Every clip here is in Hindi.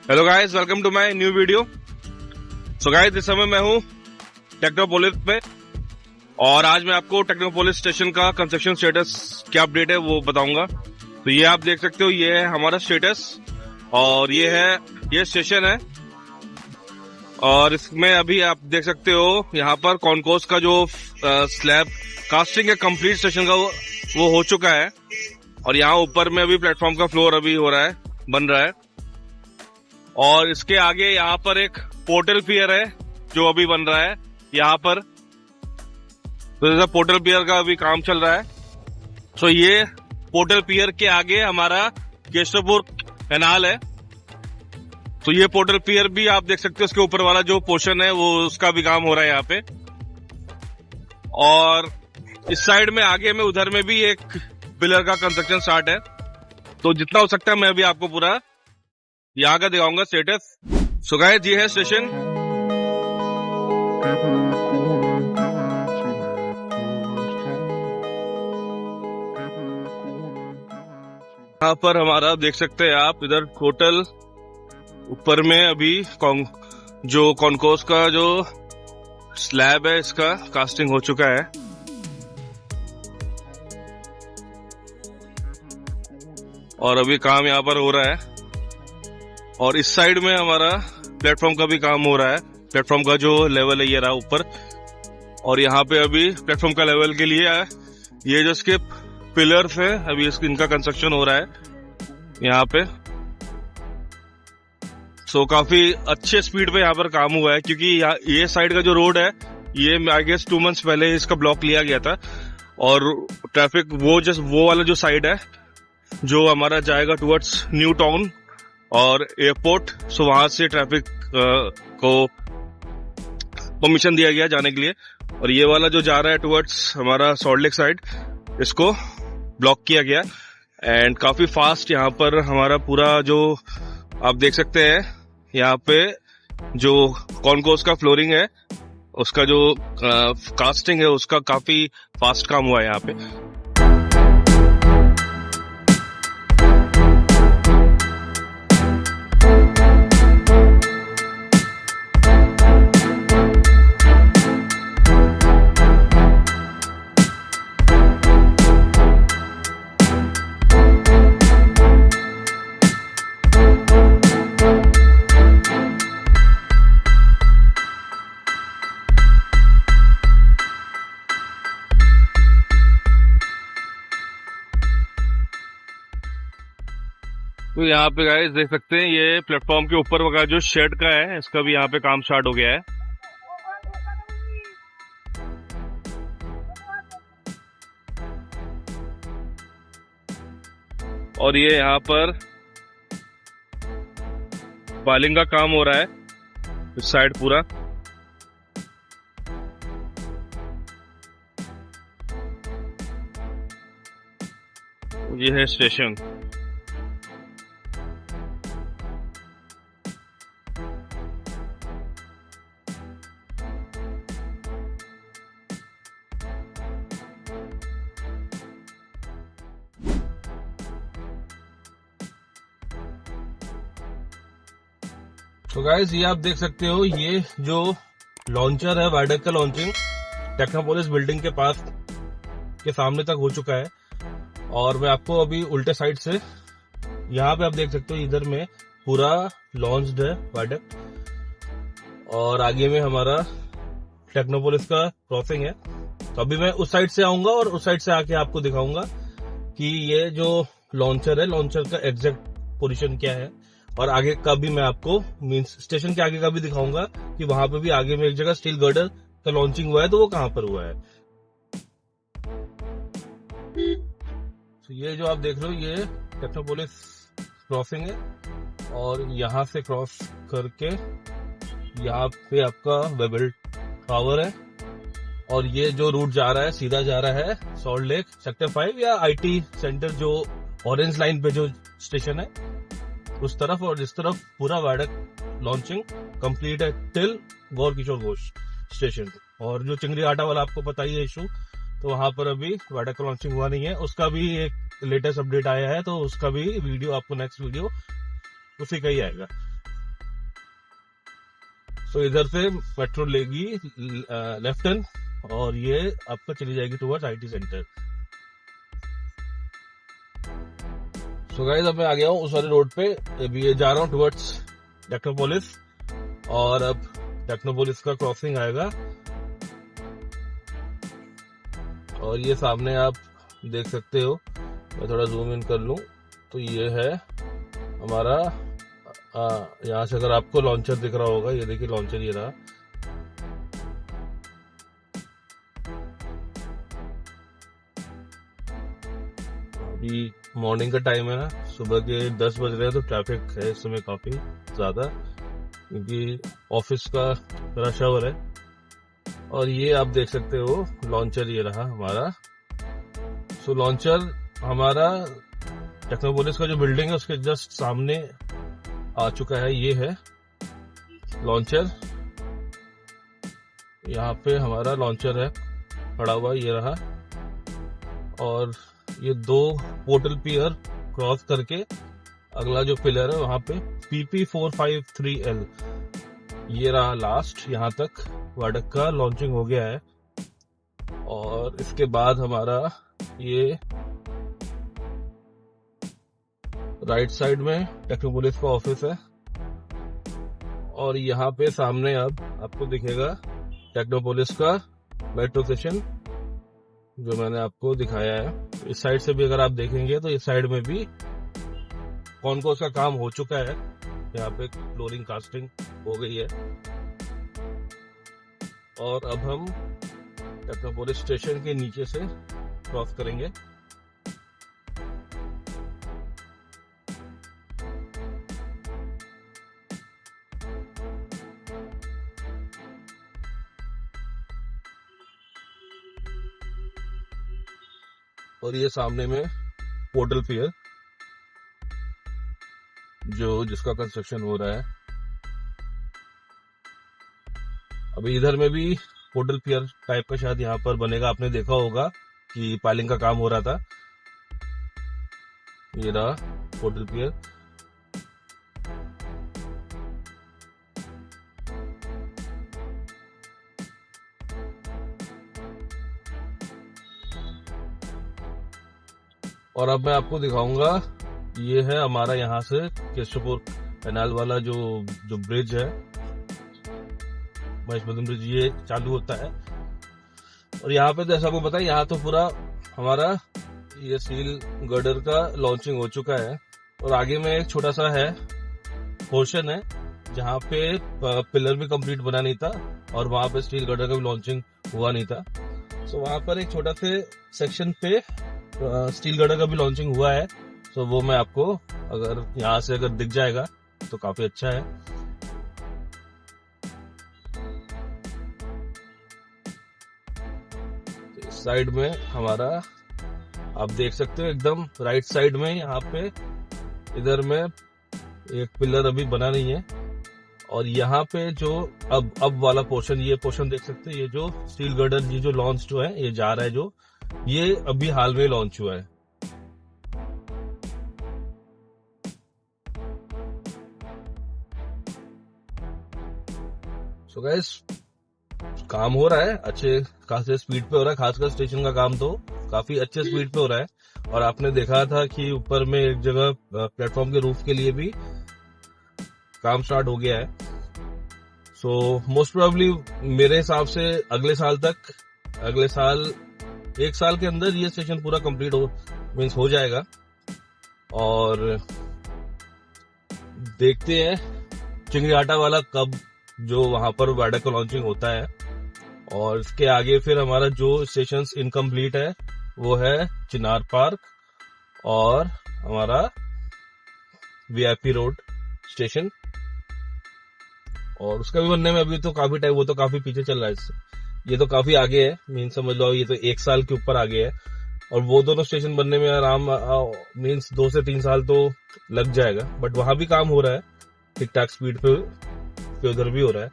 Hello guys, welcome to my new video. So guys, इस समय मैं हूँ टेक्नोपोलिस पे और आज मैं आपको टेक्नोपोलिस स्टेशन का कंस्ट्रक्शन स्टेटस क्या अपडेट है वो बताऊंगा। तो ये आप देख सकते हो, ये है हमारा स्टेटस और ये स्टेशन है। और इसमें अभी आप देख सकते हो यहाँ पर कॉन्कोर्स का जो स्लैब कास्टिंग है कंप्लीट स्टेशन का वो हो चुका है। और यहाँ ऊपर में अभी प्लेटफॉर्म का फ्लोर अभी हो रहा है, बन रहा है। और इसके आगे यहाँ पर एक पोर्टल पियर है जो अभी बन रहा है यहाँ पर। तो जैसा पोर्टल पियर का अभी काम चल रहा है। तो ये पोर्टल पियर के आगे हमारा केशवपुर कैनाल है। तो ये पोर्टल पियर भी आप देख सकते हो, उसके ऊपर वाला जो पोर्शन है वो उसका भी काम हो रहा है यहाँ पे। और इस साइड में आगे में उधर में भी एक पिलर का कंस्ट्रक्शन स्टार्ट है। तो जितना हो सकता है मैं अभी आपको पूरा यहाँ का दिखाऊंगा स्टेटस। सो गाइस, ये है स्टेशन। यहाँ पर हमारा देख सकते हैं आप, इधर टोटल ऊपर में अभी जो कॉन्कोर्स का जो स्लैब है इसका कास्टिंग हो चुका है। और अभी काम यहाँ पर हो रहा है। और इस साइड में हमारा प्लेटफॉर्म का भी काम हो रहा है। प्लेटफॉर्म का जो लेवल है ये रहा ऊपर। और यहाँ पे अभी प्लेटफॉर्म का लेवल के लिए ये जो इसके पिलर्स हैं अभी इनका कंस्ट्रक्शन हो रहा है यहाँ पे। सो काफी अच्छे स्पीड पे यहाँ पर काम हुआ है, क्योंकि ये साइड का जो रोड है ये आई गेस 2 months पहले इसका ब्लॉक लिया गया था। और ट्रैफिक वो वाला जो साइड है जो हमारा जाएगा टुवर्ड्स न्यू टाउन और एयरपोर्ट, सो वहां से ट्रैफिक को परमिशन दिया गया जाने के लिए। और ये वाला जो जा रहा है टुवर्ड्स हमारा सॉल्ट लेक साइड, इसको ब्लॉक किया गया। एंड काफी फास्ट यहाँ पर हमारा पूरा जो आप देख सकते हैं यहाँ पे जो कॉन्कोर्स का फ्लोरिंग है उसका जो कास्टिंग है उसका काफी फास्ट काम हुआ है यहाँ पे। तो यहाँ पे गाइस देख सकते हैं, ये प्लेटफॉर्म के ऊपर का जो शेड का है इसका भी यहाँ पे काम स्टार्ट हो गया है। और ये यहाँ पर बालिंग का काम हो रहा है इस साइड पूरा। ये है स्टेशन। तो गाइस, ये आप देख सकते हो, ये जो लॉन्चर है वायडक्ट का लॉन्चिंग टेक्नोपोलिस बिल्डिंग के पास के सामने तक हो चुका है। और मैं आपको अभी उल्टे साइड से यहाँ पे आप देख सकते हो, इधर में पूरा लॉन्च्ड है वायडक्ट। और आगे में हमारा टेक्नोपोलिस का क्रॉसिंग है। तो अभी मैं उस साइड से आऊंगा और उस साइड से आके आपको दिखाऊंगा कि ये जो लॉन्चर है, लॉन्चर का एग्जैक्ट पोजीशन क्या है। और आगे का भी मैं आपको मींस स्टेशन के आगे का भी दिखाऊंगा कि वहां पे भी आगे में एक जगह स्टील गर्डर का लॉन्चिंग हुआ है, तो वो कहां पर हुआ है। तो ये जो आप देख रहे हो ये टेक्नोपोलिस क्रॉसिंग है। और यहां से क्रॉस करके यहाँ पे आपका वेबल टावर है। और ये जो रूट जा रहा है सीधा जा रहा है सॉल्ट लेक सेक्टर 5 या आईटी सेंटर, जो ऑरेंज लाइन पे जो स्टेशन है उस तरफ। और इस तरफ पूरा वायडक्ट लॉन्चिंग कंप्लीट है टिल गौर किशोर घोष स्टेशन। और जो चिंगरी आटा वाला आपको पता ही है इशू, तो वहां पर अभी वायडक्ट लॉन्चिंग हुआ नहीं है, उसका भी एक लेटेस्ट अपडेट आया है। तो उसका भी वीडियो आपको नेक्स्ट वीडियो उसी का ही आएगा। तो इधर से मेट्रो लेगी लेफ्ट टर्न और ये आपका चली जाएगी towards IT centre. So guys अब मैं आ गया हूँ उस वाले रोड पे, अभी ये जा रहा हूँ टुवर्ड्स टेक्नोपोलिस और अब टेक्नोपोलिस का क्रॉसिंग आएगा और ये सामने आप देख सकते हो, मैं थोड़ा जूम इन कर लूं तो ये है हमारा यहाँ से अगर आपको लॉन्चर दिख रहा होगा, ये देखिए लॉन्चर ये रहा। अभी मॉर्निंग का टाइम है ना, सुबह के 10 बज रहे हैं तो ट्रैफिक है इस समय काफी ज्यादा क्योंकि ऑफिस का रश आवर है। और ये आप देख सकते हो लॉन्चर ये रहा हमारा। सो लॉन्चर हमारा टेक्नोपोलिस का जो बिल्डिंग है उसके जस्ट सामने आ चुका है। ये है लॉन्चर, यहाँ पे हमारा लॉन्चर है खड़ा हुआ, ये रहा। और ये 2 पोर्टल पियर क्रॉस करके अगला जो पिलर है वहां पे PP453L ये रहा लास्ट, यहाँ तक वाडक का लॉन्चिंग हो गया है। और इसके बाद हमारा ये राइट साइड में टेक्नोपोलिस का ऑफिस है और यहाँ पे सामने अब आपको दिखेगा टेक्नोपोलिस का मेट्रो स्टेशन जो मैंने आपको दिखाया है। इस साइड से भी अगर आप देखेंगे तो इस साइड में भी कॉन्कोर्स का काम हो चुका है, यहाँ पे फ्लोरिंग कास्टिंग हो गई है। और अब हम टेक्नोपोलिस स्टेशन के नीचे से क्रॉस करेंगे। और ये सामने में पोर्टल पियर जिसका कंस्ट्रक्शन हो रहा है। अभी इधर में भी पोर्टल पियर टाइप का शायद यहाँ पर बनेगा, आपने देखा होगा कि पाइलिंग का काम हो रहा था। ये रहा पोर्टल पियर। और अब मैं आपको दिखाऊंगा, ये है हमारा यहाँ से केशवपुर कैनाल वाला जो ब्रिज है, महेश मदन ब्रिज, ये चालू होता है। और यहाँ पे जैसा आपको पता है यहाँ तो पूरा हमारा ये स्टील गर्डर का लॉन्चिंग हो चुका है। और आगे में एक छोटा सा है पोर्शन है जहाँ पे पिलर भी कंप्लीट बना नहीं था और वहां पे स्टील गर्डर का भी लॉन्चिंग हुआ नहीं था। सो वहां पर एक छोटा से सेक्शन पे स्टील गर्डर का भी लॉन्चिंग हुआ है। तो वो मैं आपको अगर यहाँ से अगर दिख जाएगा तो काफी अच्छा है। इस साइड में हमारा आप देख सकते हो एकदम राइट साइड में यहाँ पे इधर में एक पिलर अभी बना नहीं है। और यहाँ पे जो अब वाला पोर्शन, ये पोर्शन देख सकते हैं, ये जो स्टील गर्डर ये जो लॉन्च जो है ये जा रहा है, जो ये अभी हाल में लॉन्च हुआ है। सो गाइस काम हो रहा है, अच्छे खासे स्पीड पे हो रहा है, खासकर स्टेशन का काम तो काफी अच्छे स्पीड पे हो रहा है। और आपने देखा था कि ऊपर में एक जगह प्लेटफॉर्म के रूफ के लिए भी काम स्टार्ट हो गया है। सो मोस्ट प्रोबेबली मेरे हिसाब से अगले साल 1 साल के अंदर ये स्टेशन पूरा कंप्लीट हो जाएगा। और देखते हैं चिंगड़ीहाटा वाला कब जो वहां पर वाडक का लॉन्चिंग होता है। और इसके आगे फिर हमारा जो स्टेशन इनकम्प्लीट है वो है चिनार पार्क और हमारा वीआईपी रोड स्टेशन। और उसका भी बनने में अभी तो काफी टाइम, वो तो काफी पीछे चल रहा है इससे, ये तो काफी आगे है, मीन्स समझ लो ये तो 1 साल के ऊपर आगे है। और वो दोनों स्टेशन बनने में आराम मीन्स 2 से 3 साल तो लग जाएगा। बट वहां भी काम हो रहा है ठीक ठाक स्पीड पे उधर भी हो रहा है।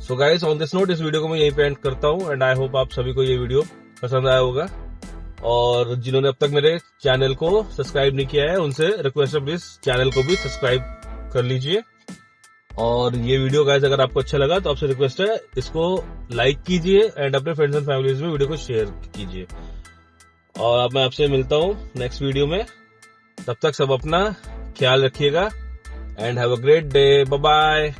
So guys on this note इस वीडियो को मैं यहीं पे एंड करता हूँ एंड आई होप आप सभी को ये वीडियो पसंद आया होगा। और जिन्होंने अब तक मेरे चैनल को सब्सक्राइब नहीं किया है उनसे रिक्वेस्ट है प्लीज चैनल को भी सब्सक्राइब कर लीजिए। और ये वीडियो गाइस अगर आपको अच्छा लगा तो आपसे रिक्वेस्ट है इसको लाइक कीजिए एंड अपने फ्रेंड्स एंड फैमिलीज में वीडियो को शेयर कीजिए। और अब मैं आपसे मिलता हूँ नेक्स्ट वीडियो में। तब तक सब अपना ख्याल रखिएगा and have a great day. Bye bye.